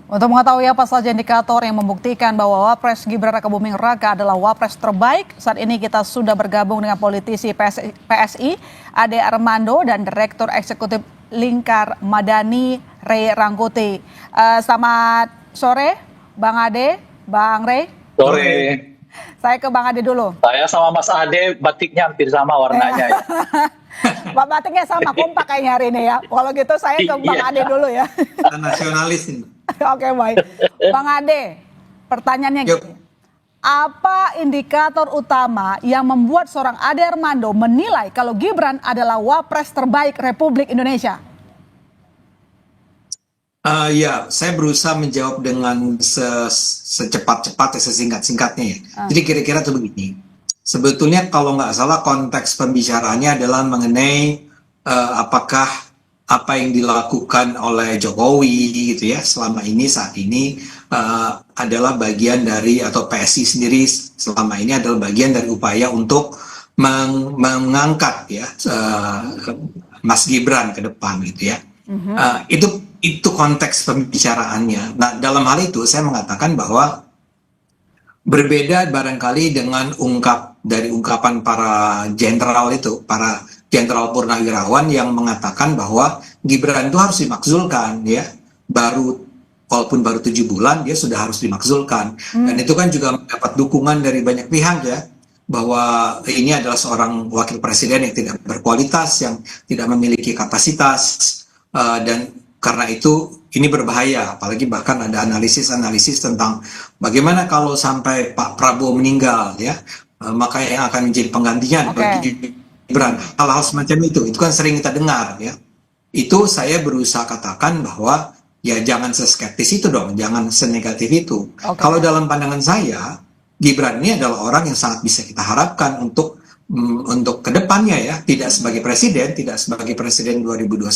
Untuk mengetahui apa saja indikator yang membuktikan bahwa Wapres Gibran Rakabuming Raka adalah Wapres terbaik, saat ini kita sudah bergabung dengan politisi PSI, Ade Armando, dan Direktur Eksekutif Lingkar Madani, Ray Rangkuti. Selamat sore, Bang Ade, Bang Ray. Sore. Saya ke Bang Ade dulu. Saya sama Mas Ade batiknya hampir sama warnanya ya. Batiknya sama, kompak kayaknya hari ini ya. Kalau gitu saya ke Bang Ade dulu ya. Nasionalis ini. Oke, baik. Bang Ade, pertanyaannya gini. Apa indikator utama yang membuat seorang Ade Armando menilai kalau Gibran adalah Wapres terbaik Republik Indonesia? Ya, saya berusaha menjawab dengan secepat-cepatnya, sesingkat-singkatnya ya. Jadi kira-kira tuh begini. Sebetulnya kalau nggak salah konteks pembicaraannya adalah mengenai apakah apa yang dilakukan oleh Jokowi gitu ya selama ini saat ini adalah bagian dari, atau PSI sendiri selama ini adalah bagian dari upaya untuk mengangkat ya Mas Gibran ke depan gitu ya. Itu konteks pembicaraannya. Nah, dalam hal itu saya mengatakan bahwa berbeda barangkali dengan ungkapan para jenderal itu, para jenderal purnawirawan yang mengatakan bahwa Gibran itu harus dimakzulkan ya, walaupun baru 7 bulan dia sudah harus dimakzulkan. Dan itu kan juga mendapat dukungan dari banyak pihak ya, bahwa ini adalah seorang wakil presiden yang tidak berkualitas, yang tidak memiliki kapasitas, dan karena itu ini berbahaya. Apalagi bahkan ada analisis tentang bagaimana kalau sampai Pak Prabowo meninggal ya, maka yang akan menjadi penggantinya bagi Gibran. Hal-hal semacam itu kan sering kita dengar ya. Itu saya berusaha katakan bahwa ya jangan seskeptis itu dong, jangan senegatif itu. Kalau dalam pandangan saya, Gibran ini adalah orang yang sangat bisa kita harapkan untuk kedepannya ya, tidak sebagai presiden 2029,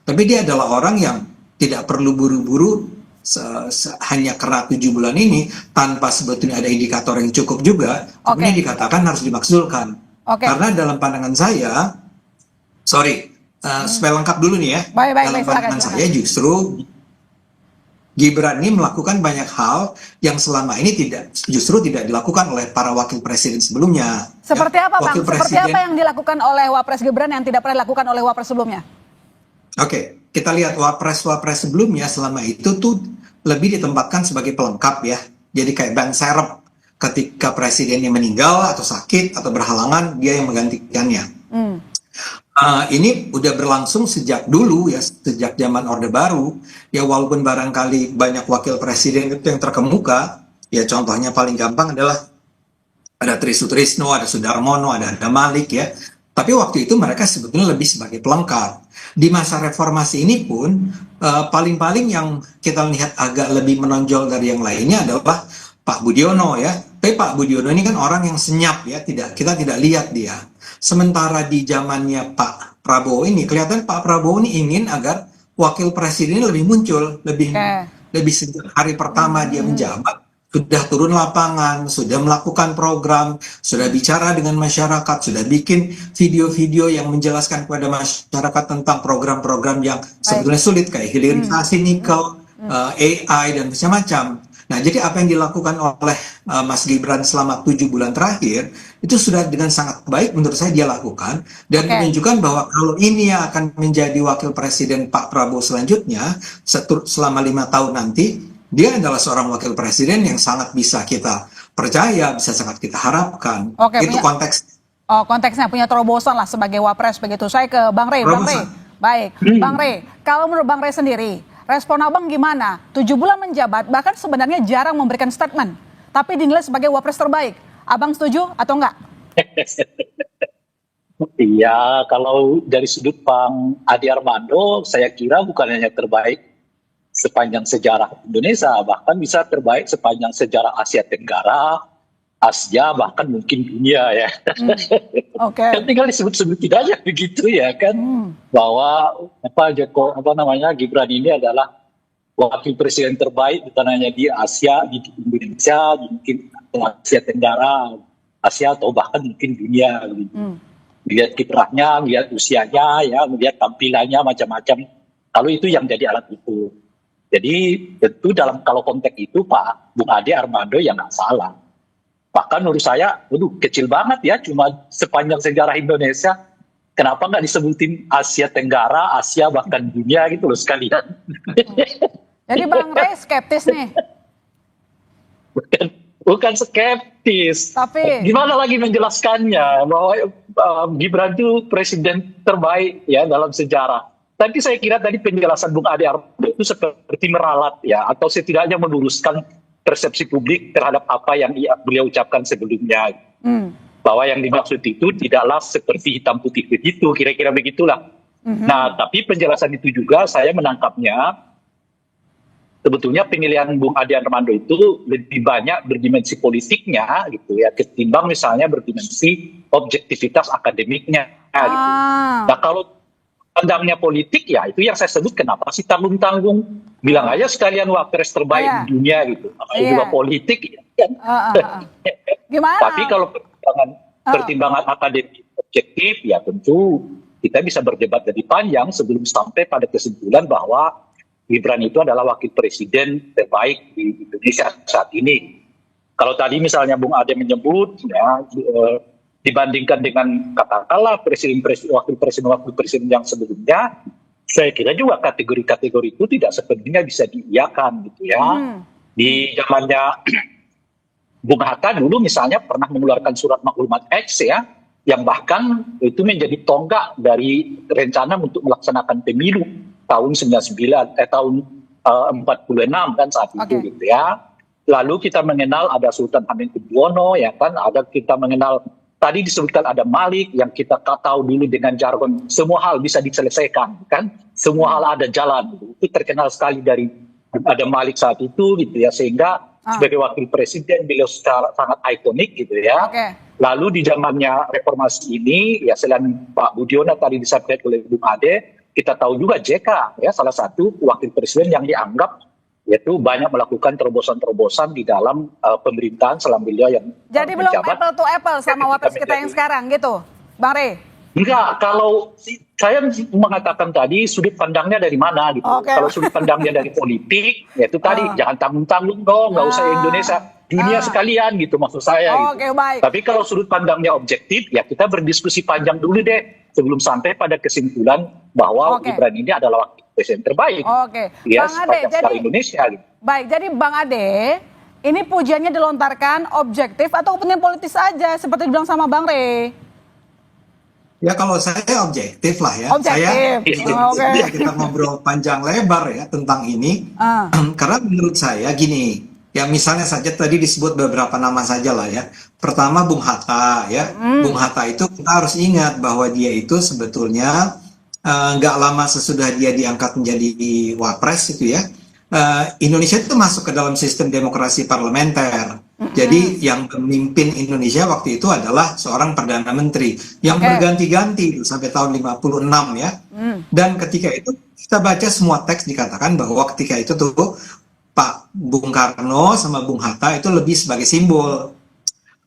tapi dia adalah orang yang tidak perlu buru-buru hanya karena 7 bulan ini tanpa sebetulnya ada indikator yang cukup juga, kemudian dikatakan harus dimakzulkan. Karena dalam pandangan saya, supaya lengkap dulu nih ya, dalam pandangan saya justru Gibran ini melakukan banyak hal yang selama ini justru tidak dilakukan oleh para wakil presiden sebelumnya. Seperti apa Bang? Seperti apa yang dilakukan oleh Wapres Gibran yang tidak pernah dilakukan oleh Wapres sebelumnya? Oke, kita lihat Wapres sebelumnya selama itu tuh lebih ditempatkan sebagai pelengkap ya. Jadi kayak ban serep, ketika presidennya meninggal atau sakit atau berhalangan, dia yang menggantikannya. Ini udah berlangsung sejak dulu ya, sejak zaman Orde Baru ya, walaupun barangkali banyak wakil presiden itu yang terkemuka ya, contohnya paling gampang adalah ada Tri Sutrisno, ada Sudarmono, ada Malik ya, tapi waktu itu mereka sebetulnya lebih sebagai pelengkap. Di masa reformasi ini pun paling-paling yang kita lihat agak lebih menonjol dari yang lainnya adalah Pak Budiono ya. Tapi Pak Budiono ini kan orang yang senyap ya, kita tidak lihat dia. Sementara di zamannya Pak Prabowo ini kelihatan Pak Prabowo ini ingin agar wakil presiden ini lebih muncul, lebih sejak hari pertama dia menjabat sudah turun lapangan, sudah melakukan program, sudah bicara dengan masyarakat, sudah bikin video-video yang menjelaskan kepada masyarakat tentang program-program yang sebetulnya sulit kayak hilirisasi nikel, AI dan macam-macam. Nah, jadi apa yang dilakukan oleh Mas Gibran selama 7 bulan terakhir itu sudah dengan sangat baik menurut saya dia lakukan, dan menunjukkan bahwa kalau ini yang akan menjadi wakil presiden Pak Prabowo selanjutnya selama 5 tahun nanti, dia adalah seorang wakil presiden yang sangat bisa kita percaya, bisa sangat kita harapkan. Itu konteks. Konteksnya punya terobosan lah sebagai Wapres begitu. Saya ke Bang Ray. Bang Ray, baik. Bang Ray, kalau menurut Bang Ray sendiri, respon Abang gimana? 7 bulan menjabat, bahkan sebenarnya jarang memberikan statement, tapi dinilai sebagai Wapres terbaik. Abang setuju atau enggak? Iya, kalau dari sudut Bang Ade Armando, saya kira bukan hanya terbaik sepanjang sejarah Indonesia, bahkan bisa terbaik sepanjang sejarah Asia Tenggara, Asia, bahkan mungkin dunia ya. Kan tinggal disebut-sebut aja begitu ya kan, bahwa Gibran ini adalah wakil presiden terbaik bukan hanya di Asia, di Indonesia, mungkin Asia Tenggara, Asia atau bahkan mungkin dunia. Lihat kiprahnya, lihat usianya, ya, melihat tampilannya macam-macam. Kalau itu yang jadi alat ukur. Jadi tentu kalau konteks itu Pak Bung Ade Armando ya nggak salah. Bahkan menurut saya, waduh kecil banget ya, cuma sepanjang sejarah Indonesia, kenapa nggak disebutin Asia Tenggara, Asia bahkan dunia gitu loh sekalian. Jadi Bang Rey skeptis nih. Bukan skeptis. Tapi Gimana lagi menjelaskannya bahwa Gibran itu presiden terbaik ya dalam sejarah. Tapi saya kira tadi penjelasan Bung Ade Armando itu seperti meralat ya, atau setidaknya meluruskan persepsi publik terhadap apa yang beliau ucapkan sebelumnya. Bahwa yang dimaksud itu tidaklah seperti hitam putih begitu, kira-kira begitulah. Nah, tapi penjelasan itu juga saya menangkapnya, sebetulnya pemilihan Bung Ade Armando itu lebih banyak berdimensi politiknya gitu ya, ketimbang misalnya berdimensi objektivitas akademiknya. Gitu. Nah, kalau pandangnya politik ya itu yang saya sebut kenapa sih tanggung-tanggung, bilang aja sekalian wapres terbaik di dunia gitu, juga politik ya. Gimana? Tapi kalau pertimbangan akademik objektif ya tentu kita bisa berdebat lebih panjang sebelum sampai pada kesimpulan bahwa Gibran itu adalah wakil presiden terbaik di Indonesia saat ini. Kalau tadi misalnya Bung Ade menyebut ya, dibandingkan dengan katakanlah wakil presiden yang sebelumnya, saya kira juga kategori-kategori itu tidak sepenuhnya bisa diiyakan gitu ya. Di zamannya Bung Hatta dulu misalnya pernah mengeluarkan surat maklumat X ya, yang bahkan itu menjadi tonggak dari rencana untuk melaksanakan pemilu tahun 49 tahun 46 kan saat itu gitu ya. Lalu kita mengenal ada Sultan Hamengkubuwono ya kan, ada kita mengenal tadi disebutkan ada Malik yang kita tahu dulu dengan jargon semua hal bisa diselesaikan kan, semua hal ada jalan gitu. Itu terkenal sekali dari ada Malik saat itu gitu ya, sehingga sebagai wakil presiden beliau sangat ikonik gitu ya. Lalu di zamannya reformasi ini ya selain Pak Budiono tadi disampaikan oleh Bung Ade, kita tahu juga JK ya salah satu wakil presiden yang dianggap yaitu banyak melakukan terobosan-terobosan di dalam pemerintahan selama beliau yang jadi belum apple to apple sama wapres kita yang sekarang gitu, Bang Rey? Enggak, kalau saya mengatakan tadi sudut pandangnya dari mana gitu. Kalau sudut pandangnya dari politik, yaitu tadi jangan tanggung-tanggung dong, nggak usah Indonesia, dunia sekalian gitu maksud saya. Gitu. Baik. Tapi kalau sudut pandangnya objektif, ya kita berdiskusi panjang dulu deh sebelum sampai pada kesimpulan bahwa Gibran ini adalah wakil presiden terbaik. Ya, Bang Ade, jadi Indonesia. Gitu. Baik, jadi Bang Ade, ini pujiannya dilontarkan objektif atau kepentingan politis saja seperti dibilang sama Bang Rey? Ya kalau saya objektif lah ya. Objektif. Saya kita ngobrol panjang lebar ya tentang ini. Karena menurut saya gini, ya misalnya saja tadi disebut beberapa nama saja lah ya. Pertama Bung Hatta ya. Bung Hatta itu kita harus ingat bahwa dia itu sebetulnya nggak lama sesudah dia diangkat menjadi wapres itu ya. Indonesia itu masuk ke dalam sistem demokrasi parlementer. Jadi yang memimpin Indonesia waktu itu adalah seorang Perdana Menteri yang berganti-ganti sampai tahun 56 ya. Dan ketika itu kita baca semua teks dikatakan bahwa ketika itu tuh Pak Bung Karno sama Bung Hatta itu lebih sebagai simbol.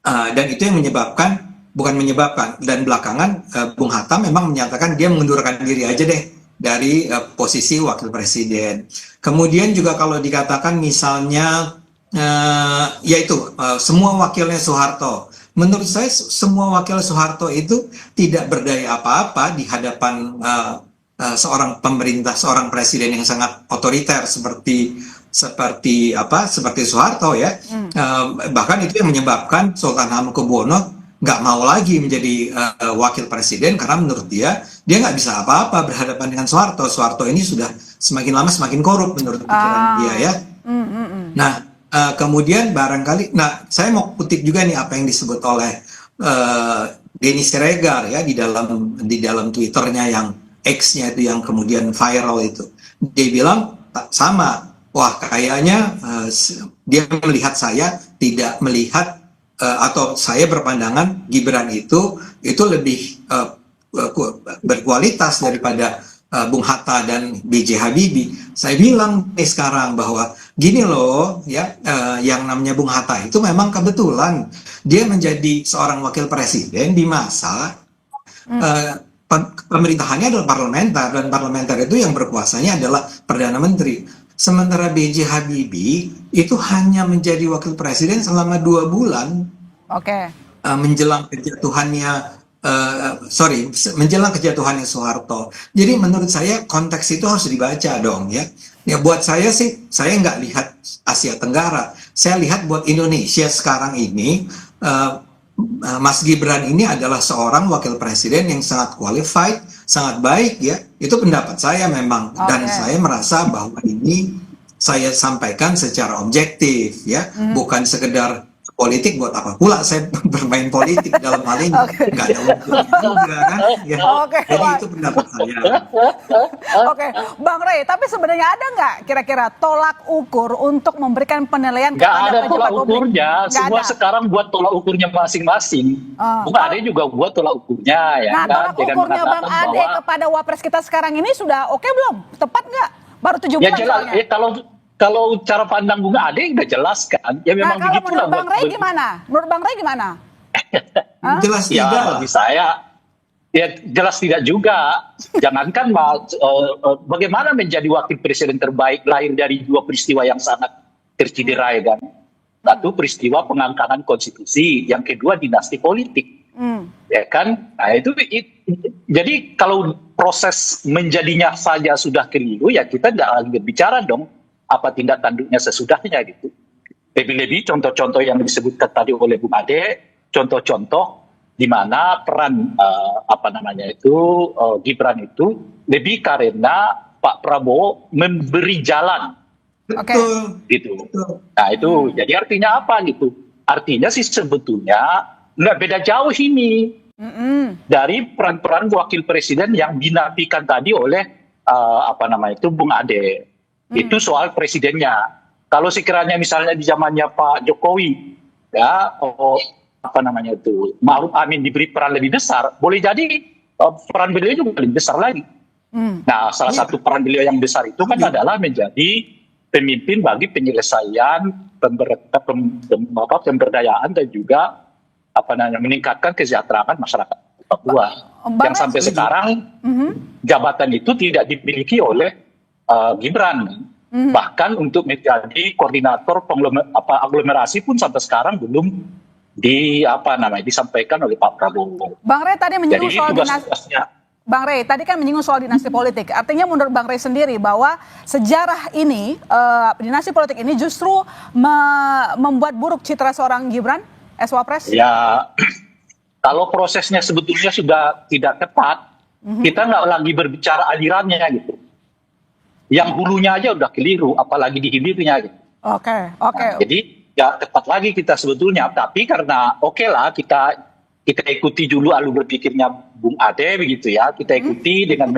Dan itu yang menyebabkan, dan belakangan Bung Hatta memang menyatakan dia mengundurkan diri aja deh dari posisi wakil presiden. Kemudian juga kalau dikatakan misalnya yaitu semua wakilnya Soeharto. Menurut saya semua wakil Soeharto itu tidak berdaya apa-apa di hadapan seorang pemerintah, seorang presiden yang sangat otoriter seperti Soeharto ya. Bahkan itu yang menyebabkan Sultan Hamengkubuwono nggak mau lagi menjadi wakil presiden karena menurut dia nggak bisa apa-apa berhadapan dengan Soeharto. Soeharto ini sudah semakin lama semakin korup menurut pikiran dia ya. Nah kemudian barangkali, saya mau kutip juga nih apa yang disebut oleh Denny Siregar ya di dalam Twitternya yang X-nya itu yang kemudian viral itu. Dia bilang sama, wah kayaknya dia melihat saya tidak melihat atau saya berpandangan Gibran itu lebih berkualitas daripada Bung Hatta dan B.J. Habibie. Saya bilang sekarang bahwa gini loh ya, yang namanya Bung Hatta itu memang kebetulan dia menjadi seorang wakil presiden di masa pemerintahannya adalah parlementer, dan parlementer itu yang berkuasanya adalah Perdana Menteri. Sementara B.J. Habibie itu hanya menjadi wakil presiden selama 2 bulan Oke. menjelang kejatuhannya menjelang kejatuhannya Soeharto. Jadi menurut saya konteks itu harus dibaca dong ya. Ya buat saya sih, saya nggak lihat Asia Tenggara. Saya lihat buat Indonesia sekarang ini, Mas Gibran ini adalah seorang wakil presiden yang sangat qualified, sangat baik ya. Itu pendapat saya memang. Dan saya merasa bahwa ini saya sampaikan secara objektif ya, bukan sekedar politik. Buat apa pula saya bermain politik dalam hal ini, nggak ada untungnya juga kan ya. Jadi itu pendapat saya. Oke, Bang Rey, tapi sebenarnya ada nggak kira-kira tolak ukur untuk memberikan penilaian Nggak kepada ada pejabat tolak publik? ukurnya, Nggak semua ada. sekarang buat tolak ukurnya masing-masing. Bung Ade juga buat tolak ukurnya ya Nah, kan, tolak dengan ukurnya Bang mengatakan Ade bahwa kepada wapres kita sekarang ini sudah oke belum? Tepat nggak? Baru 7 ya bulan jelas. soalnya. Kalau cara pandang Bung Ade udah jelas kan, ya Nah, memang kalau begitulah. menurut Bang Rey gimana? Menurut Bang Rey gimana? Hah? Jelas Ya tidak lah. bagi saya ya jelas tidak juga. Jangankan bagaimana menjadi wakil presiden terbaik lahir dari 2 peristiwa yang sangat tercederai kan. Satu peristiwa pengangkangan konstitusi, yang kedua dinasti politik. Ya kan? Nah, jadi kalau proses menjadinya saja sudah keliru, ya kita tidak lagi berbicara dong apa tindak tanduknya sesudahnya gitu. Lebih-lebih contoh-contoh yang disebutkan tadi oleh Bung Ade, contoh-contoh di mana peran Gibran itu lebih karena Pak Prabowo memberi jalan Betul. gitu. Betul. Nah itu jadi artinya apa gitu? Artinya sih sebetulnya nggak beda jauh ini dari peran-peran wakil presiden yang dinafikan tadi oleh Bung Ade. Itu soal presidennya. Kalau sekiranya misalnya di zamannya Pak Jokowi ya Ma'ruf Amin diberi peran lebih besar, boleh jadi peran beliau juga lebih besar lagi. Nah, salah satu peran beliau yang besar itu kan adalah menjadi pemimpin bagi penyelesaian pemberdayaan dan juga meningkatkan kesejahteraan masyarakat Papua. Yang sampai sekarang jabatan itu tidak dimiliki oleh Gibran. Bahkan untuk menjadi koordinator aglomerasi pun sampai sekarang belum disampaikan oleh Pak Prabowo. Bang Rey tadi menyinggung Jadi soal tugas-tugasnya. Bang Rey tadi kan menyinggung soal dinasti politik. Artinya menurut Bang Rey sendiri bahwa sejarah ini, dinasti politik ini justru membuat buruk citra seorang Gibran Wapres? Ya, kalau prosesnya sebetulnya sudah tidak tepat, kita nggak lagi berbicara alirannya gitu. Yang hulunya aja udah keliru, apalagi di hilirnya gitu. Oke. Nah, jadi ya tepat lagi kita sebetulnya, tapi karena lah kita ikuti dulu alur berpikirnya Bung Ade begitu ya, kita ikuti dengan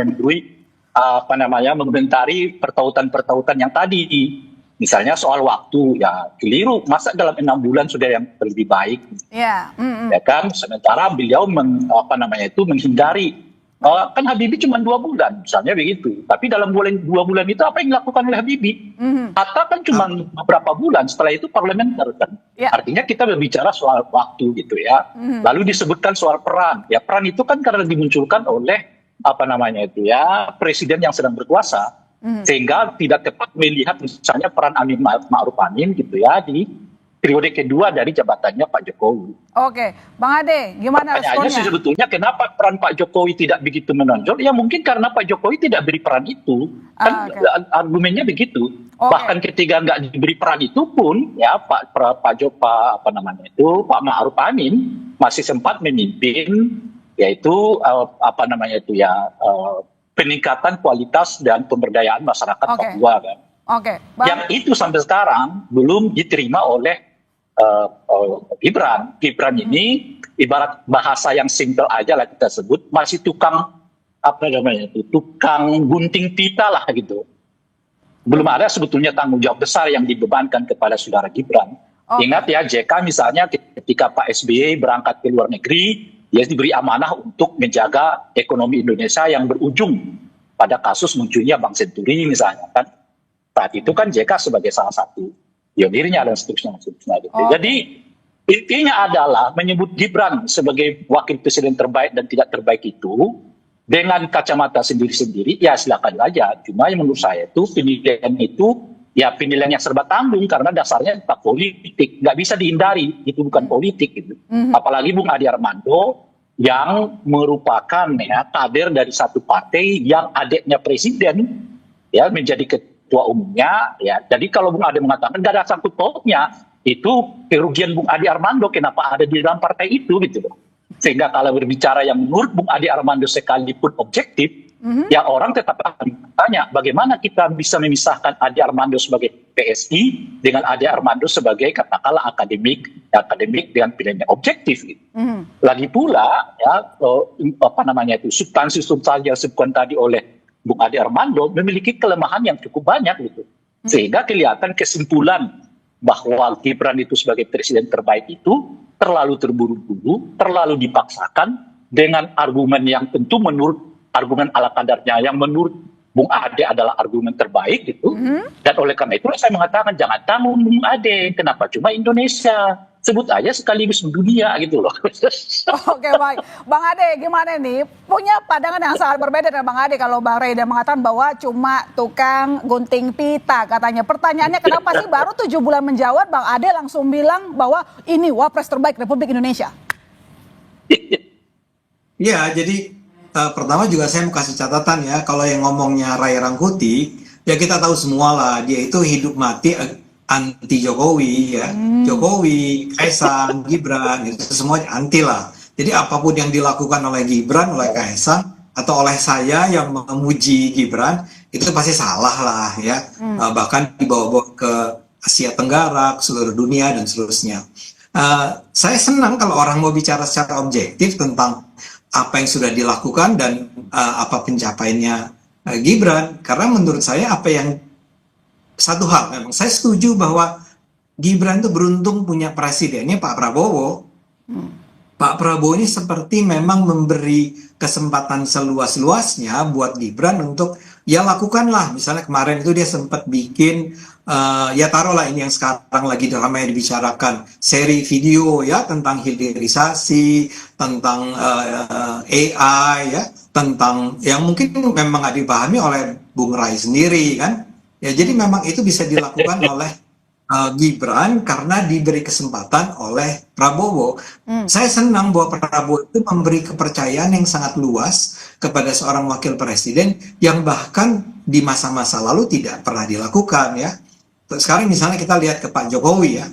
mengomentari pertautan-pertautan yang tadi. Misalnya soal waktu, ya keliru, masa dalam 6 bulan sudah yang lebih baik. Ya. Ya kan, sementara beliau menghindari. Kan Habibie cuma 2 bulan, misalnya begitu. Tapi dalam 2 bulan itu apa yang dilakukan oleh Habibie? Hatta kan cuma beberapa bulan, setelah itu parlementer kan. Ya. Artinya kita berbicara soal waktu gitu ya. Lalu disebutkan soal peran. Ya peran itu kan karena dimunculkan oleh presiden yang sedang berkuasa. Sehingga tidak tepat melihat misalnya peran Ma'ruf Amin gitu ya di periode kedua dari jabatannya Pak Jokowi. Oke, Bang Ade, gimana Pertanyaannya responnya? sebetulnya kenapa peran Pak Jokowi tidak begitu menonjol? Ya mungkin karena Pak Jokowi tidak beri peran itu. Kan argumennya begitu. Bahkan ketika nggak diberi peran itu pun, ya Pak Ma'ruf Amin masih sempat memimpin, yaitu peningkatan kualitas dan pemberdayaan masyarakat Papua kan. Yang itu sampai sekarang belum diterima oleh Gibran. Gibran ini ibarat bahasa yang simple aja lah kita sebut, masih tukang gunting pita lah gitu. Belum ada sebetulnya tanggung jawab besar yang dibebankan kepada saudara Gibran. Ingat ya JK misalnya ketika Pak SBY berangkat ke luar negeri, dia diberi amanah untuk menjaga ekonomi Indonesia yang berujung pada kasus munculnya Bank Senturi misalnya kan. Saat itu kan JK sebagai salah satu pionirnya dan seterusnya. Jadi intinya adalah menyebut Gibran sebagai wakil presiden terbaik dan tidak terbaik itu dengan kacamata sendiri-sendiri, ya silakan aja. Cuma yang menurut saya itu penilaian itu ya penilaian yang serba tanggung karena dasarnya tentang politik, nggak bisa dihindari, itu bukan politik gitu. Apalagi Bung Adi Armando yang merupakan ya kader dari satu partai yang adiknya presiden ya menjadi ketua umumnya ya. Jadi kalau Bung Adi mengatakan nggak ada sangkut pautnya, itu kerugian Bung Adi Armando kenapa ada di dalam partai itu gitu loh. Sehingga kalau berbicara yang menurut Bung Adi Armando sekalipun objektif, ya orang tetap akan bertanya bagaimana kita bisa memisahkan Adi Armando sebagai PSI dengan Adi Armando sebagai katakanlah akademik dengan pilihannya objektif. Gitu. Lagi pula ya apa namanya itu substansi yang disebutkan tadi oleh Bung Adi Armando memiliki kelemahan yang cukup banyak gitu, sehingga kelihatan kesimpulan bahwa Gibran itu sebagai presiden terbaik itu terlalu terburu-buru, terlalu dipaksakan dengan argumen yang tentu menurut argumen ala kadarnya yang menurut Bung Ade adalah argumen terbaik gitu. Dan oleh karena itu saya mengatakan jangan tanggung Bung Ade, kenapa cuma Indonesia? Sebut aja sekaligus dunia gitu loh. Oke, baik. Bang Ade gimana nih? Punya pandangan yang sangat berbeda dengan Bang Ade kalau Bang Reda mengatakan bahwa cuma tukang gunting pita katanya. Pertanyaannya kenapa sih baru 7 bulan menjawab Bang Ade langsung bilang bahwa ini wapres terbaik Republik Indonesia? Ya, jadi pertama juga saya mau kasih catatan ya, kalau yang ngomongnya Ray Rangkuti, ya kita tahu semua lah, dia itu hidup mati anti Jokowi ya, Jokowi, Kaisang, Gibran, itu semuanya anti lah. Jadi apapun yang dilakukan oleh Gibran, oleh Kaisang, atau oleh saya yang memuji Gibran, itu pasti salah lah ya, bahkan dibawa-bawa ke Asia Tenggara, ke seluruh dunia dan seterusnya. Saya senang kalau orang mau bicara secara objektif tentang apa yang sudah dilakukan dan apa pencapaiannya Gibran, karena menurut saya apa yang satu hal memang saya setuju bahwa Gibran itu beruntung punya presidennya Pak Prabowo. Pak Prabowo ini seperti memang memberi kesempatan seluas-luasnya buat Gibran untuk ya lakukanlah. Misalnya kemarin itu dia sempat bikin ya taruhlah ini yang sekarang lagi ramai dibicarakan, seri video ya tentang hilirisasi, tentang AI ya, tentang yang mungkin memang nggak dipahami oleh Bung Rai sendiri kan. Ya jadi memang itu bisa dilakukan oleh Gibran karena diberi kesempatan oleh Prabowo. Saya senang bahwa Prabowo itu memberi kepercayaan yang sangat luas kepada seorang wakil presiden yang bahkan di masa-masa lalu tidak pernah dilakukan ya. Sekarang misalnya kita lihat ke Pak Jokowi ya.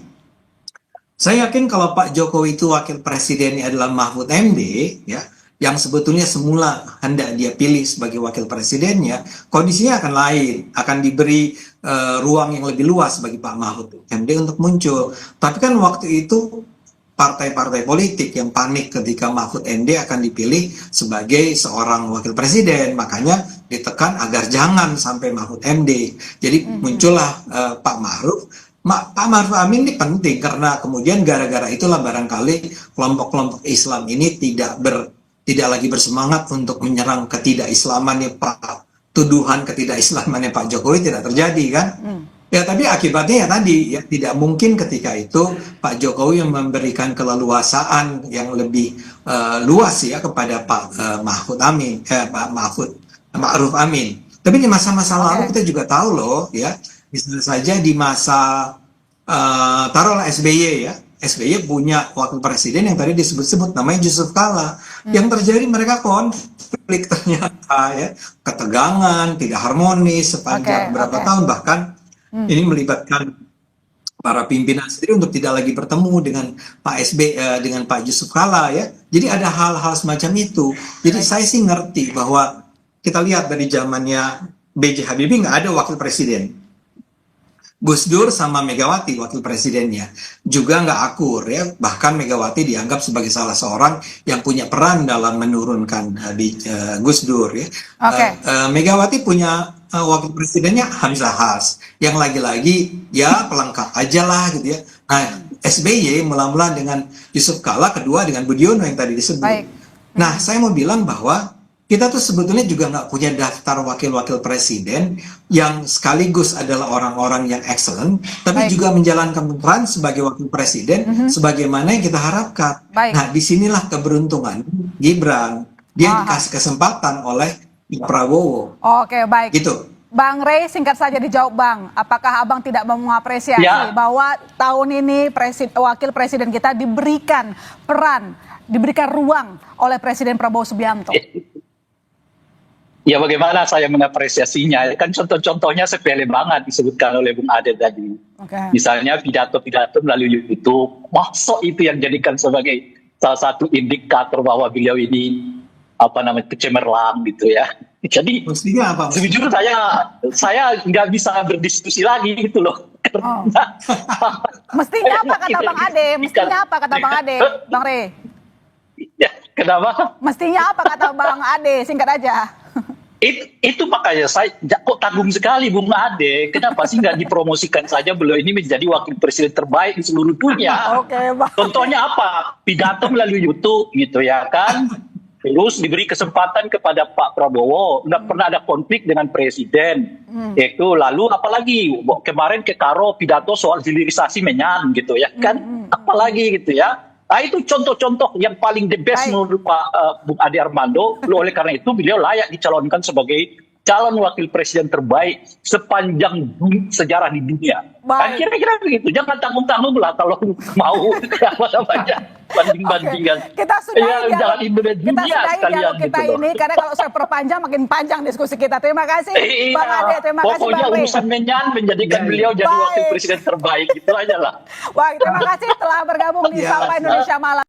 Saya yakin kalau Pak Jokowi itu wakil presidennya adalah Mahfud MD ya, yang sebetulnya semula hendak dia pilih sebagai wakil presidennya, kondisinya akan lain, akan diberi ruang yang lebih luas bagi Pak Mahfud MD untuk muncul. Tapi kan waktu itu partai-partai politik yang panik ketika Mahfud MD akan dipilih sebagai seorang wakil presiden, makanya ditekan agar jangan sampai Mahfud MD. Jadi muncullah Pak Ma'ruf. Pak Ma'ruf Amin ini penting karena kemudian gara-gara itulah barangkali kelompok-kelompok Islam ini tidak lagi bersemangat untuk menyerang ketidakislamannya Pak, tuduhan ketidakislamannya Pak Jokowi tidak terjadi kan? Ya tapi akibatnya ya tadi ya tidak mungkin ketika itu Pak Jokowi yang memberikan keleluasaan yang lebih luas ya kepada Pak Mahfud Amin, Pak Ma'ruf Amin. Tapi di masa-masa lalu kita juga tahu loh ya, misalnya saja di masa taruhlah SBY ya. SBY punya wakil presiden yang tadi disebut-sebut namanya Yusuf Kala. Yang terjadi mereka konflik ternyata ya, ketegangan, tidak harmonis sepanjang berapa tahun, bahkan ini melibatkan para pimpinan sendiri untuk tidak lagi bertemu dengan Pak dengan Pak Yusuf Kala ya. Jadi ada hal-hal semacam itu. Jadi saya sih ngerti bahwa kita lihat dari zamannya B.J. Habibie nggak ada wakil presiden. Gus Dur sama Megawati wakil presidennya juga nggak akur ya, bahkan Megawati dianggap sebagai salah seorang yang punya peran dalam menurunkan Gus Dur ya. Megawati punya wakil presidennya Hamzahas yang lagi-lagi ya pelengkap aja lah gitu ya. Nah SBY mula-mula dengan Yusuf Kala, kedua dengan Budiono yang tadi disebut. Nah saya mau bilang bahwa kita tuh sebetulnya juga nggak punya daftar wakil-wakil presiden yang sekaligus adalah orang-orang yang excellent, tapi juga menjalankan peran sebagai wakil presiden sebagaimana yang kita harapkan. Nah, disinilah keberuntungan Gibran. Dia dikasih kesempatan oleh Prabowo. Oke, baik. Gitu. Bang Rey, singkat saja dijawab Bang, apakah Abang tidak mau mengapresiasi bahwa tahun ini wakil presiden kita diberikan peran, diberikan ruang oleh Presiden Prabowo Subianto? Ya bagaimana saya mengapresiasinya? Kan contoh-contohnya sepele banget disebutkan oleh Bung Ade tadi. Misalnya pidato-pidato melalui YouTube, masuk itu yang jadikan sebagai salah satu indikator bahwa beliau ini kecemerlang gitu ya. Jadi Mestinya apa? sejujurnya saya nggak bisa berdiskusi lagi gitu loh. Mestinya apa kata Bang Ade? Mestinya apa kata Bang Ade, Bang Rey? Ya, kenapa? Mestinya apa kata Bang Ade? Singkat aja. Itu makanya saya kok kagum sekali Bung Ade. Kenapa sih nggak dipromosikan saja beliau ini menjadi wakil presiden terbaik di seluruh dunia? Oke, Bang. Contohnya apa? Pidato melalui YouTube gitu ya kan. Terus diberi kesempatan kepada Pak Prabowo, nggak pernah ada konflik dengan presiden. Itu lalu apalagi kemarin ke Karo pidato soal hilirisasi menyan gitu ya kan. Apalagi gitu ya. Nah itu contoh-contoh yang paling the best menurut Pak Bung Ade Armando. Oleh karena itu beliau layak dicalonkan sebagai calon wakil presiden terbaik sepanjang sejarah di dunia. Kan kira-kira begitu. Jangan tanggung-tanggung lah kalau mau banding-bandingan. Kita sudahi jangan Indonesia dialog kita gitu ini karena kalau saya perpanjang makin panjang diskusi kita. Terima kasih Bang Ade, terima kasih Bang Rey. Pokoknya urusan menyan menjadikan beliau jadi wakil presiden terbaik itu aja lah. Wah, terima kasih telah bergabung di Sapa Indonesia Malam.